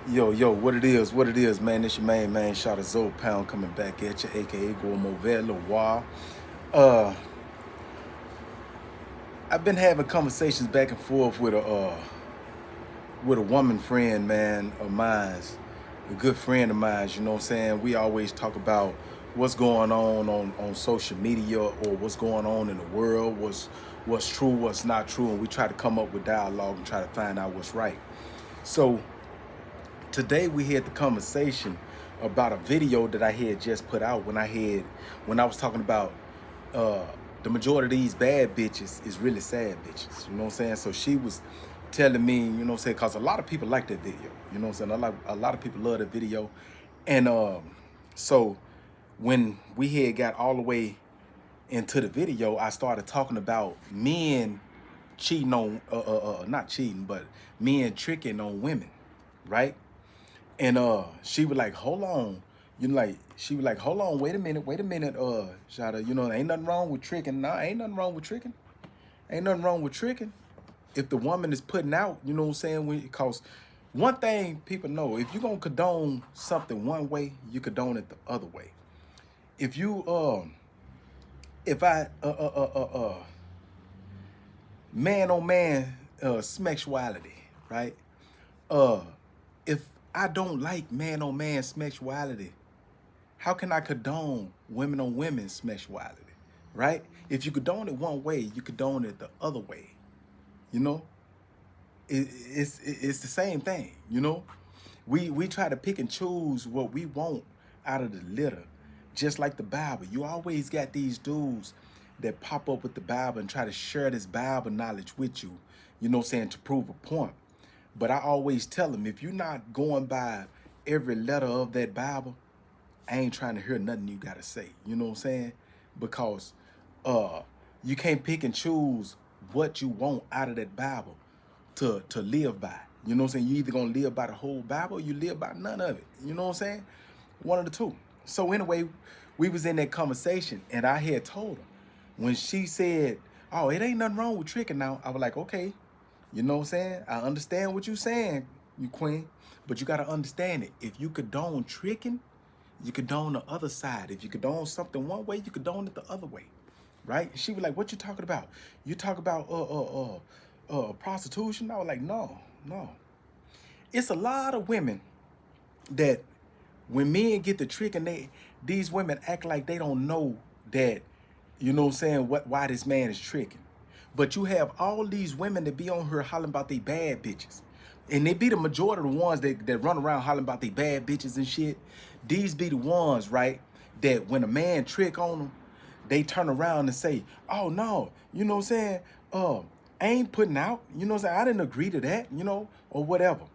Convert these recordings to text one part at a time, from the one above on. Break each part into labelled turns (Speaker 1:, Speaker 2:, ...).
Speaker 1: Yo, what it is, man. It's your main man, Shotta Zoe Pound coming back at you, aka Go Mauvais Loire. Uh, I've been having conversations back and forth with a woman friend, man, of mine, a good friend of mine, you know what I'm saying? We always talk about what's going on social media or what's going on in the world, what's true, what's not true, and we try to come up with dialogue and try to find out what's right. So today we had the conversation about a video that I had just put out when I was talking about uh the majority of these bad bitches is really sad bitches. You know what I'm saying? So she was telling me, you know what I'm saying, because a lot of people like that video. You know what I'm saying? A lot of people love that video. And so when we had got all the way into the video, I started talking about men cheating on not cheating, but men tricking on women, right? And she was like, hold on. She was like, hold on, wait a minute, Shada, ain't nothing wrong with tricking. Nah, ain't nothing wrong with tricking. Ain't nothing wrong with tricking. If the woman is putting out, you know what I'm saying? Because one thing people know, if you're gonna condone something one way, you condone it the other way. If you if I man on man sexuality, right? Uh if I don't like man on man sexuality, how can I condone women on women sexuality, right? If you condone it one way, you condone it the other way. You know, it's the same thing. You know, we try to pick and choose what we want out of the litter, just like the Bible. You always got these dudes that pop up with the Bible and try to share this Bible knowledge with you. You know what I'm saying, to prove a point. But I always tell them, if you're not going by every letter of that Bible, I ain't trying to hear nothing you gotta say. You know what I'm saying? Because uh you can't pick and choose what you want out of that Bible to live by. You know what I'm saying? You either gonna live by the whole Bible or you live by none of it. You know what I'm saying? One of the two. So anyway, we was in that conversation and I had told her when she said, oh, it ain't nothing wrong with tricking now. I was like, okay, you know what I'm saying? I understand what you're saying, you queen, but you gotta understand it. If you condone tricking, you condone the other side. If you condone something one way, you condone it the other way, right? She was like, "What you talking about? You talk about prostitution?" I was like, "No, no. It's a lot of women that when men get the trick and these women act like they don't know that, you know what I'm saying, why this man is tricking. But you have all these women that be on here hollering about they bad bitches. And they be the majority of the ones that run around hollering about they bad bitches and shit. These be the ones, right, that when a man trick on them, they turn around and say, oh no, you know what I'm saying? I ain't putting out, you know what I'm saying? I didn't agree to that, or whatever.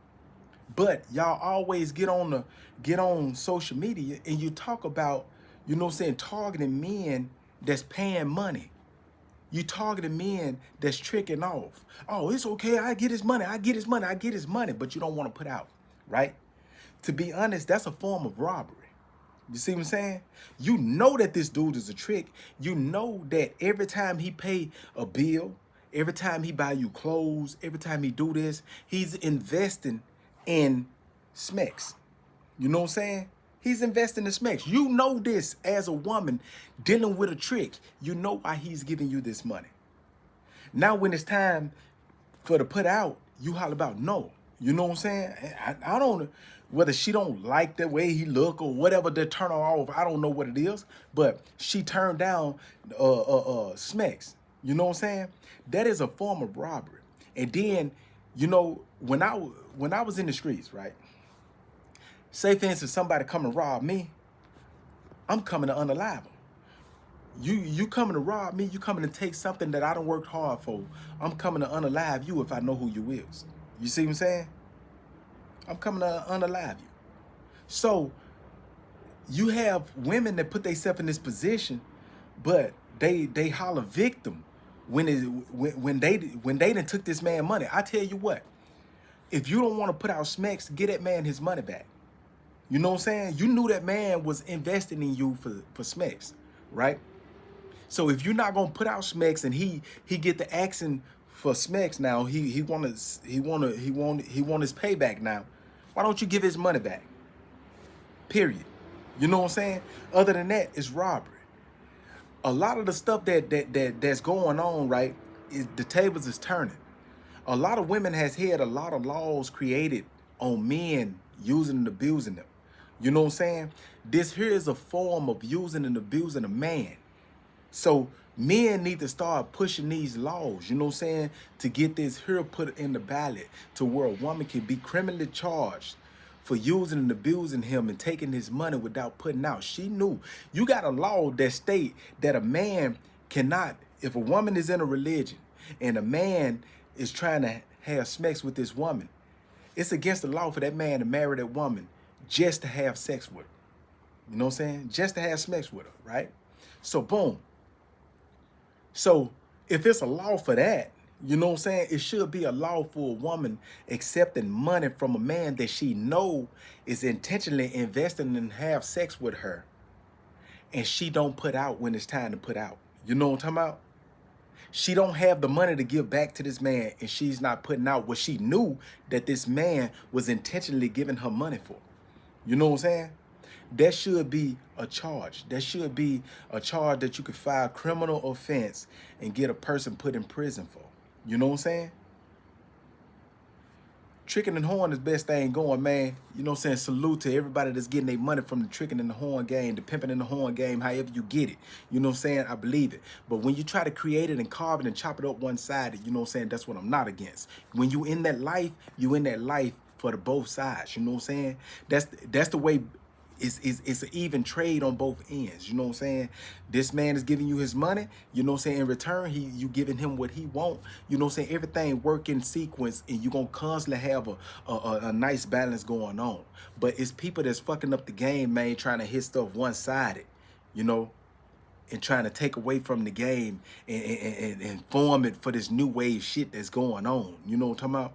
Speaker 1: But y'all always get on social media and you talk about, you know what I'm saying, targeting men that's paying money. You targeting men that's tricking off. Oh, it's okay. I get his money. I get his money. I get his money. But you don't want to put out, right? To be honest, that's a form of robbery. You see what I'm saying? You know that this dude is a trick. You know that every time he pay a bill, every time he buy you clothes, every time he do this, he's investing in smecks. You know what I'm saying? He's investing in smecks. You know this as a woman dealing with a trick. You know why he's giving you this money. Now when it's time for to put out, you holler about no. You know what I'm saying? I don't, whether she don't like the way he look or whatever to turn her off. I don't know what it is, but she turned down smecks. You know what I'm saying? That is a form of robbery. And then, when I was in the streets, right? Say for instance, somebody come and rob me, I'm coming to unalive them. You coming to rob me, you coming to take something that I done worked hard for. I'm coming to unalive you if I know who you is. You see what I'm saying? I'm coming to unalive you. So you have women that put themselves in this position, but they holler victim when they done took this man money. I tell you what, if you don't want to put out smacks, get that man his money back. You know what I'm saying? You knew that man was investing in you for smacks, right? So if you're not gonna put out smacks and he get the action for smacks now, he want his payback now. Why don't you give his money back? Period. You know what I'm saying? Other than that, it's robbery. A lot of the stuff that's going on, right, is the tables is turning. A lot of women has had a lot of laws created on men using and abusing them. You know what I'm saying? This here is a form of using and abusing a man. So men need to start pushing these laws, you know what I'm saying, to get this here put in the ballot to where a woman can be criminally charged for using and abusing him and taking his money without putting out. She knew. You got a law that state that a man cannot, if a woman is in a religion and a man is trying to have sex with this woman, it's against the law for that man to marry that woman just to have sex with her. You know what I'm saying? Just to have sex with her, right? So boom. So if it's a law for that, you know what I'm saying, it should be a law for a woman accepting money from a man that she know is intentionally investing and have sex with her, and she don't put out when it's time to put out. You know what I'm talking about? She don't have the money to give back to this man, and she's not putting out what she knew that this man was intentionally giving her money for. You know what I'm saying? That should be a charge. That should be a charge that you could file criminal offense and get a person put in prison for. You know what I'm saying? Tricking and horn is the best thing going, man. You know what I'm saying? Salute to everybody that's getting their money from the tricking and the horn game, the pimping and the horn game, however you get it. You know what I'm saying? I believe it. But when you try to create it and carve it and chop it up one-sided, you know what I'm saying? That's what I'm not against. When you in that life, you in that life for the both sides. You know what I'm saying? That's the way. It's an even trade on both ends. You know what I'm saying? This man is giving you his money. You know what I'm saying? In return, you giving him what he want. You know what I'm saying? Everything work in sequence, and you're going to constantly have a nice balance going on. But it's people that's fucking up the game, man, trying to hit stuff one-sided, you know, and trying to take away from the game and form it for this new wave shit that's going on. You know what I'm talking about?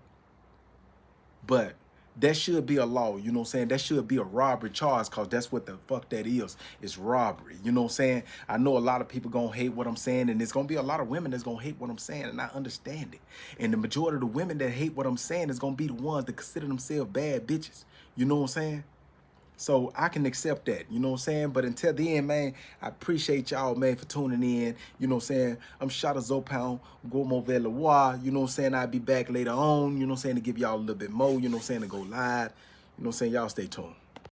Speaker 1: But that should be a law, you know what I'm saying? That should be a robbery charge, because that's what the fuck that is. It's robbery, you know what I'm saying? I know a lot of people gonna hate what I'm saying, and there's gonna be a lot of women that's gonna hate what I'm saying, and I understand it. And the majority of the women that hate what I'm saying is gonna be the ones that consider themselves bad bitches. You know what I'm saying? So I can accept that, you know what I'm saying? But until the end, man, I appreciate y'all, man, for tuning in. You know what I'm saying? I'm Chatta Zopound, Gourmand Velois. You know what I'm saying? I'll be back later on, you know what I'm saying, to give y'all a little bit more, you know what I'm saying, to go live. You know what I'm saying? Y'all stay tuned.